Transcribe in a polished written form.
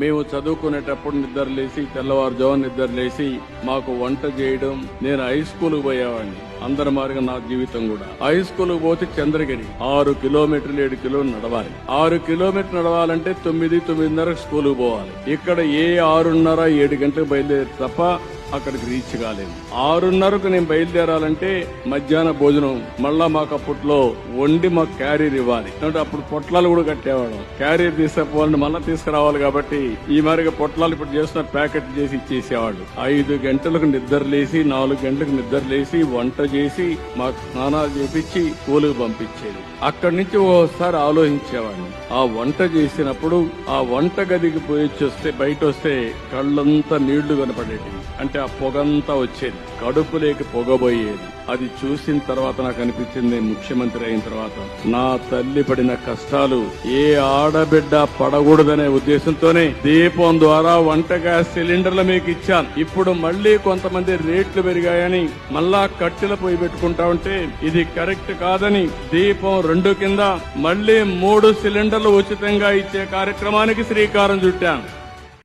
మేము చదువుకునేటప్పుడు నిద్రలేసి తెల్లవారుజామున నిద్రలేసి మాకు వంట చేయడం. నేను హై స్కూల్ పోయేవాడిని, అందరి మారిగా నా జీవితం కూడా. హై స్కూల్ పోతే చంద్రగిరి 6 కిలోమీటర్లు 7 కిలోమీటర్లు నడవాలి. 6 కిలోమీటర్లు నడవాలంటే 9-9:30 స్కూల్ పోవాలి. ఇక్కడ ఏ 6:30 7 గంటలకు బయలుదేరి తప్ప అక్కడికి రీచ్ కాలేదు. 6:30కు నేను బయలుదేరాలంటే మధ్యాహ్న భోజనం మళ్ళా మాకు అప్పట్లో వండి మాకు క్యారీర్ ఇవ్వాలి. అంటే అప్పుడు పొట్లాలు కూడా కట్టేవాడు. క్యారీర్ తీసుకుపోవాలని మళ్ళా తీసుకురావాలి కాబట్టి ఈ మారిగా పొట్లాలు ఇప్పుడు చేస్తున్న ప్యాకెట్ చేసి ఇచ్చేసేవాడు. 5 గంటలకు నిద్రలేసి 4 గంటలకు నిద్రలేసి వంట చేసి మాకు స్నానాలు చేపించి స్కూలుకు పంపించేది. అక్కడి నుంచి ఓసారి ఆలోచించేవాడిని, ఆ వంట చేసినప్పుడు ఆ వంట గదికి పోయి చూస్తే బయట వస్తే కళ్ళంతా నీళ్లు కనపడేటివి. అంటే ఆ పొగంతా వచ్చేది, కడుపులేకి పొగబోయేది. అది చూసిన తర్వాత నాకు అనిపించింది, ముఖ్యమంత్రి అయిన తర్వాత నా తల్లి పడిన కష్టాలు ఏ ఆడబిడ్డ పడకూడదనే ఉద్దేశంతోనే దీపం ద్వారా వంట గ్యాస్ సిలిండర్లు మీకు ఇచ్చాను. ఇప్పుడు మళ్లీ కొంతమంది రేట్లు పెరిగాయని మళ్ళా కట్టెల పొయ్యి పెట్టుకుంటా ఉంటే ఇది కరెక్ట్ కాదని దీపం 2 కింద మళ్లీ 3 సిలిండర్లు ఉచితంగా ఇచ్చే కార్యక్రమానికి శ్రీకారం చుట్టాను.